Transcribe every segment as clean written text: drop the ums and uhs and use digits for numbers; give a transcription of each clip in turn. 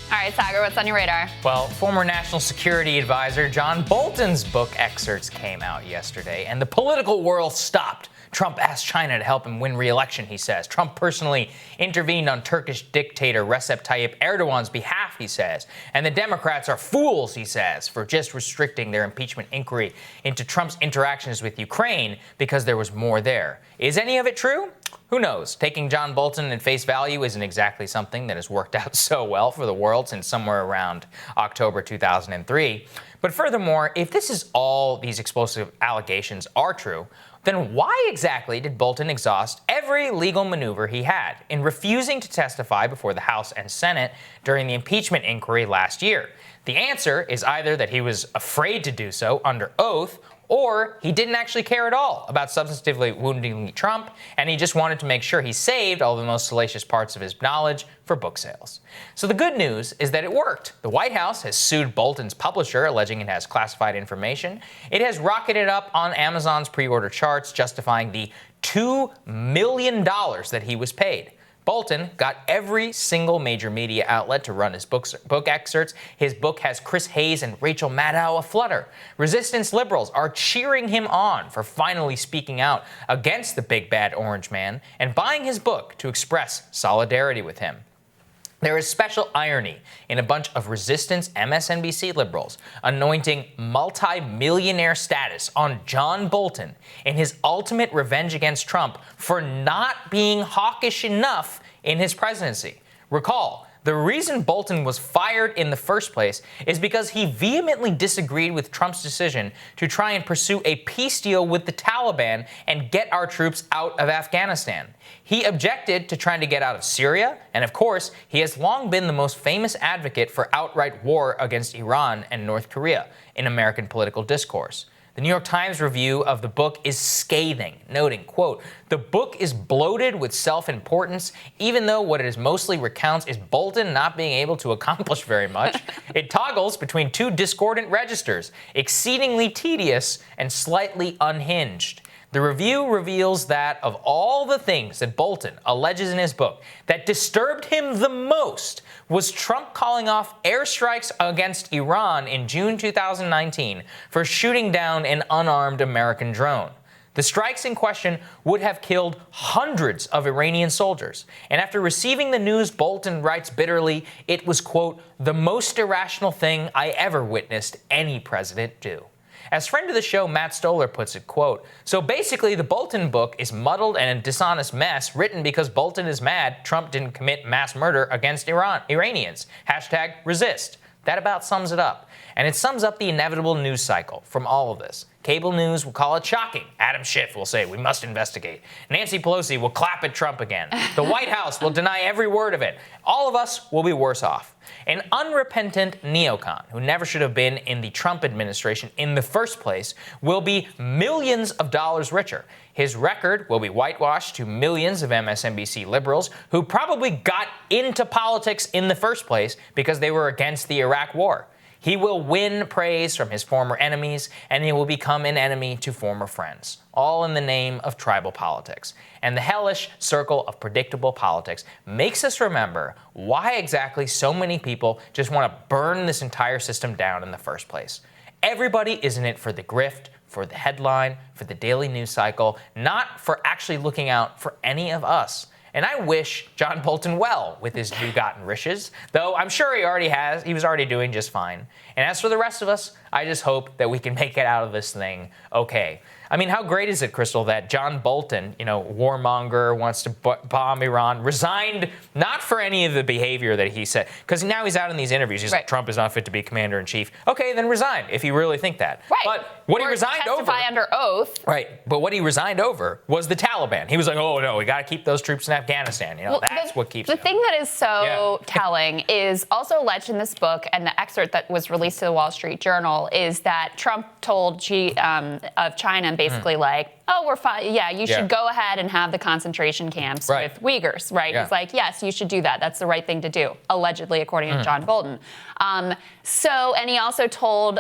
All right, Saagar, what's on your radar? Well, former National Security Advisor John Bolton's book excerpts came out yesterday, and the political world stopped. Trump asked China to help him win re-election, he says. Trump personally intervened on Turkish dictator Recep Tayyip Erdogan's behalf, he says. And the Democrats are fools, he says, for just restricting their impeachment inquiry into Trump's interactions with Ukraine because there was more there. Is any of it true? Who knows? Taking John Bolton at face value isn't exactly something that has worked out so well for the world since somewhere around October 2003. But furthermore, if this is all these explosive allegations are true, then why exactly did Bolton exhaust every legal maneuver he had in refusing to testify before the House and Senate during the impeachment inquiry last year? The answer is either that he was afraid to do so under oath, or he didn't actually care at all about substantively wounding Trump, and he just wanted to make sure he saved all the most salacious parts of his knowledge for book sales. So the good news is that it worked. The White House has sued Bolton's publisher, alleging it has classified information. It has rocketed up on Amazon's pre-order charts, justifying the $2 million that he was paid. Bolton got every single major media outlet to run his book excerpts. His book has Chris Hayes and Rachel Maddow aflutter. Resistance liberals are cheering him on for finally speaking out against the big bad orange man and buying his book to express solidarity with him. There is special irony in a bunch of resistance MSNBC liberals anointing multi-millionaire status on John Bolton in his ultimate revenge against Trump for not being hawkish enough in his presidency. Recall, the reason Bolton was fired in the first place is because he vehemently disagreed with Trump's decision to try and pursue a peace deal with the Taliban and get our troops out of Afghanistan. He objected to trying to get out of Syria, and of course, he has long been the most famous advocate for outright war against Iran and North Korea in American political discourse. The New York Times review of the book is scathing, noting, quote, "The book is bloated with self-importance, even though what it mostly recounts is Bolton not being able to accomplish very much. It toggles between two discordant registers, exceedingly tedious and slightly unhinged." The review reveals that of all the things that Bolton alleges in his book that disturbed him the most was Trump calling off airstrikes against Iran in June 2019 for shooting down an unarmed American drone. The strikes in question would have killed hundreds of Iranian soldiers. And after receiving the news, Bolton writes bitterly, it was, quote, "the most irrational thing I ever witnessed any president do." As friend of the show Matt Stoller puts it, quote, "So basically the Bolton book is muddled and a dishonest mess written because Bolton is mad Trump didn't commit mass murder against Iranians. Hashtag resist." That about sums it up. And it sums up the inevitable news cycle from all of this. Cable news will call it shocking. Adam Schiff will say, we must investigate. Nancy Pelosi will clap at Trump again. The White House will deny every word of it. All of us will be worse off. An unrepentant neocon, who never should have been in the Trump administration in the first place, will be millions of dollars richer. His record will be whitewashed to millions of MSNBC liberals who probably got into politics in the first place because they were against the Iraq War. He will win praise from his former enemies, and he will become an enemy to former friends, all in the name of tribal politics. And the hellish circle of predictable politics makes us remember why exactly so many people just want to burn this entire system down in the first place. Everybody is in it for the grift, for the headline, for the daily news cycle, not for actually looking out for any of us. And I wish John Bolton well with his new-gotten riches, though I'm sure he was already doing just fine. And as for the rest of us, I just hope that we can make it out of this thing okay. I mean, how great is it, Crystal, that John Bolton, warmonger, wants to bomb Iran, resigned not for any of the behavior that he said, because now he's out in these interviews. He's like, Trump is not fit to be commander-in-chief. Okay, then resign if you really think that. Right. But what he resigned over... testify under oath. Right. But what he resigned over was the Taliban. He was like, oh, no, we got to keep those troops in Afghanistan. That's what keeps The thing that is so telling is also alleged in this book, and the excerpt that was released to the Wall Street Journal, is that Trump told Xi of China basically like, oh, we're fine. Yeah, you should go ahead and have the concentration camps with Uyghurs, right? Yeah. He's like, yes, you should do that. That's the right thing to do, allegedly, according to John Bolton. And he also told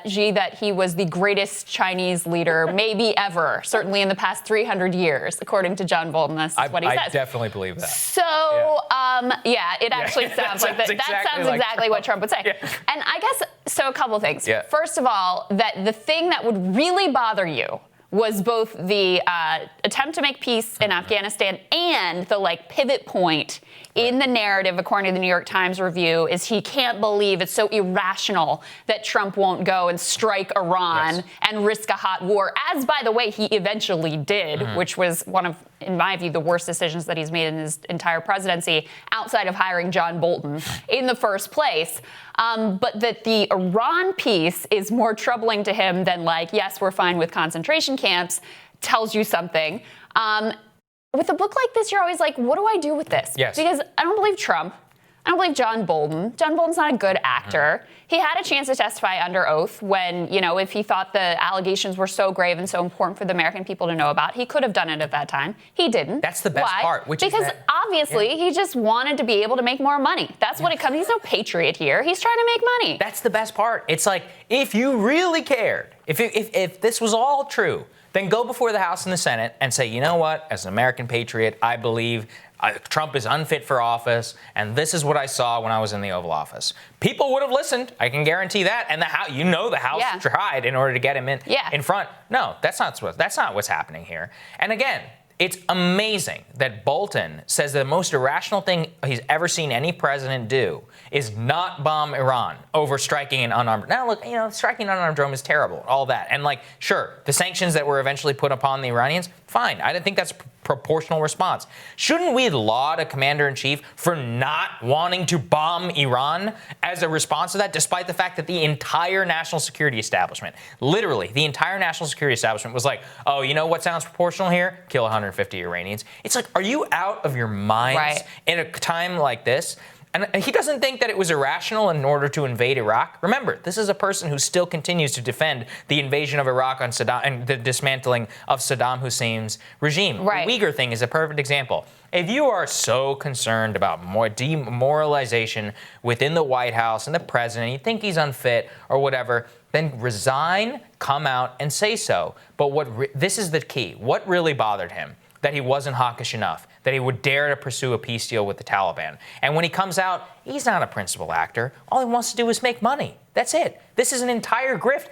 Xi that he was the greatest Chinese leader maybe ever, certainly in the past 300 years, according to John Bolton. That's what he says. I definitely believe that. So, it actually sounds like that. That sounds exactly what Trump would say. Yeah. And I guess, so a couple things. Yeah. First of all, that the thing that would really bother you was both the attempt to make peace in Afghanistan and the pivot point in the narrative, according to the New York Times review, is he can't believe it's so irrational that Trump won't go and strike Iran and risk a hot war, as, by the way, he eventually did, which was one of, in my view, the worst decisions that he's made in his entire presidency, outside of hiring John Bolton in the first place. But that the Iran piece is more troubling to him than yes, we're fine with concentration camps, tells you something. With a book like this, you're always like, what do I do with this? Yes. Because I don't believe Trump. I don't believe John Bolton. John Bolton's not a good actor. He had a chance to testify under oath when, if he thought the allegations were so grave and so important for the American people to know about. He could have done it at that time. He didn't. That's the best part. Because obviously he just wanted to be able to make more money. That's what it comes. He's no patriot here. He's trying to make money. That's the best part. It's like, if you really cared, if this was all true, then go before the House and the Senate and say, you know what, as an American patriot, I believe Trump is unfit for office, and this is what I saw when I was in the Oval Office. People would have listened. I can guarantee that. And the House tried in order to get him in front. No, that's not what's happening here. And again, it's amazing that Bolton says the most irrational thing he's ever seen any president do is not bomb Iran over striking an unarmed. Now, look, striking an unarmed drone is terrible, all that. And sure, the sanctions that were eventually put upon the Iranians, fine. I didn't think that's a proportional response. Shouldn't we laud a commander-in-chief for not wanting to bomb Iran as a response to that, despite the fact that the entire national security establishment, literally the entire national security establishment was like, oh, you know what sounds proportional here? Kill 150 Iranians. It's like, are you out of your minds in a time like this? And he doesn't think that it was irrational in order to invade Iraq. Remember, this is a person who still continues to defend the invasion of Iraq on Saddam and the dismantling of Saddam Hussein's regime. Right. The Uyghur thing is a perfect example. If you are so concerned about more demoralization within the White House and the president, you think he's unfit or whatever, then resign, come out and say so. But this is the key. What really bothered him? That he wasn't hawkish enough, that he would dare to pursue a peace deal with the Taliban. And when he comes out, he's not a principal actor. All he wants to do is make money. That's it. This is an entire grift.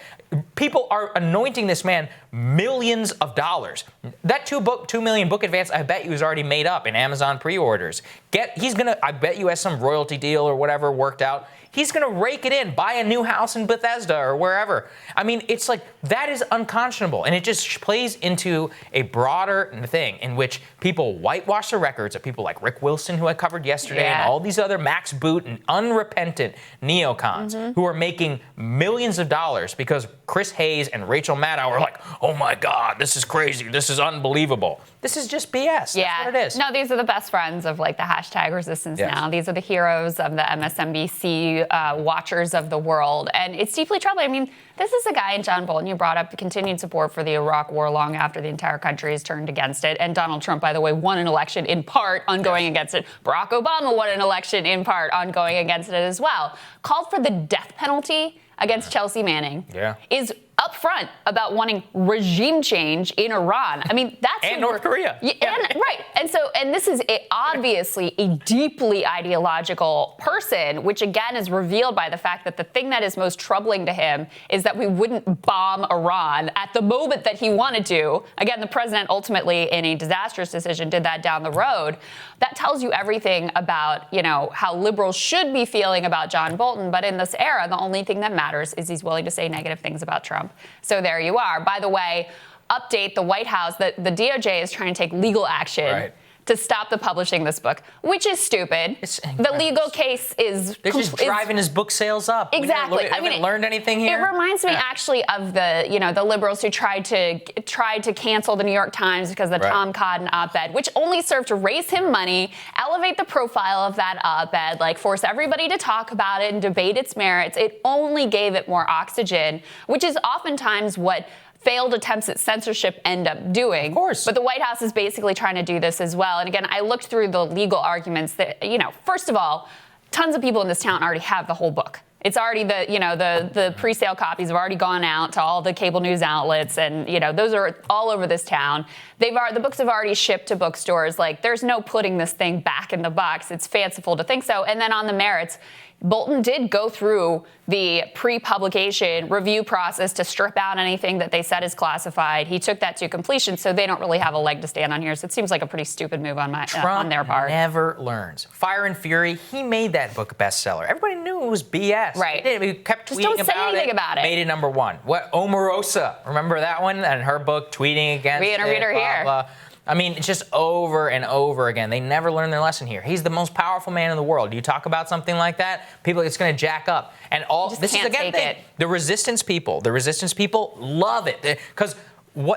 People are anointing this man millions of dollars. That 2 million book advance, I bet you, is already made up in Amazon pre-orders. I bet you has some royalty deal or whatever worked out. He's going to rake it in, buy a new house in Bethesda or wherever. I mean, it's like, that is unconscionable. And it just plays into a broader thing in which people whitewash the records of people like Rick Wilson, who I covered yesterday, and all these other Max Boot and unrepentant neocons who are making millions of dollars because Chris Hayes and Rachel Maddow are like, oh my God, this is crazy. This is unbelievable. This is just BS. That's what it is. No, these are the best friends of the hashtag resistance now. These are the heroes of the MSNBC watchers of the world. And it's deeply troubling. I mean, this is a guy in John Bolton you brought up continued support for the Iraq war long after the entire country has turned against it. And Donald Trump, by the way, won an election in part on going against it. Barack Obama won an election in part on going against it as well. Called for the death penalty against Chelsea Manning. Is upfront about wanting regime change in Iran. I mean, that's and North Korea. And this is obviously a deeply ideological person, which again is revealed by the fact that the thing that is most troubling to him is that we wouldn't bomb Iran at the moment that he wanted to. Again, the president ultimately, in a disastrous decision, did that down the road. That tells you everything about, how liberals should be feeling about John Bolton. But in this era, the only thing that matters is he's willing to say negative things about Trump. So there you are. By the way, update the White House that the DOJ is trying to take legal action to stop the publishing this book, which is stupid. The legal case is... They're just driving his book sales up. Exactly. I haven't learned anything here. It reminds me actually of the liberals who tried to cancel the New York Times because of the Tom Cotton op-ed, which only served to raise him money, elevate the profile of that op-ed, force everybody to talk about it and debate its merits. It only gave it more oxygen, which is oftentimes what failed attempts at censorship end up doing. Of course. But the White House is basically trying to do this as well. And again, I looked through the legal arguments that, first of all, tons of people in this town already have the whole book. It's already the pre-sale copies have already gone out to all the cable news outlets, and those are all over this town. The books have already shipped to bookstores. Like, there's no putting this thing back in the box. It's fanciful to think so. And then on the merits, Bolton did go through the pre-publication review process to strip out anything that they said is classified. He took that to completion, so they don't really have a leg to stand on here. So it seems like a pretty stupid move on their part. Trump never learns. Fire and Fury, he made that book a bestseller. Everybody knew it was BS. Right. He kept Just tweeting don't say anything about it. Made it number one. What, Omarosa, remember that one? And her book tweeting against We interviewed her here. Blah. I mean, it's just over and over again. They never learn their lesson here. He's the most powerful man in the world. You talk about something like that, people, it's going to jack up. And this is again thing. The resistance people love it because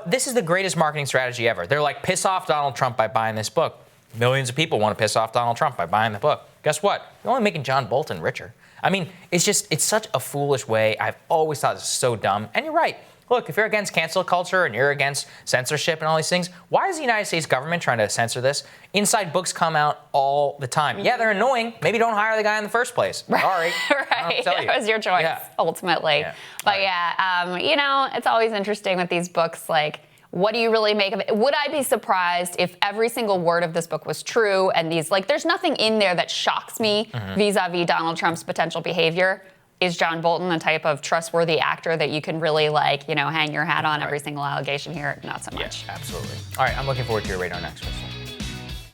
this is the greatest marketing strategy ever. They're like, piss off Donald Trump by buying this book. Millions of people want to piss off Donald Trump by buying the book. Guess what? You're only making John Bolton richer. I mean, it's such a foolish way. I've always thought this is so dumb. And you're right. Look, if you're against cancel culture and you're against censorship and all these things, why is the United States government trying to censor this? Inside books come out all the time. Yeah, they're annoying. Maybe don't hire the guy in the first place. Sorry. Right. That was your choice, ultimately. Yeah. But it's always interesting with these books, like, what do you really make of it? Would I be surprised if every single word of this book was true and there's nothing in there that shocks me vis-a-vis Donald Trump's potential behavior? Is John Bolton the type of trustworthy actor that you can really hang your hat on every single allegation here? Not so much. Yeah, absolutely. All right, I'm looking forward to your radar next week.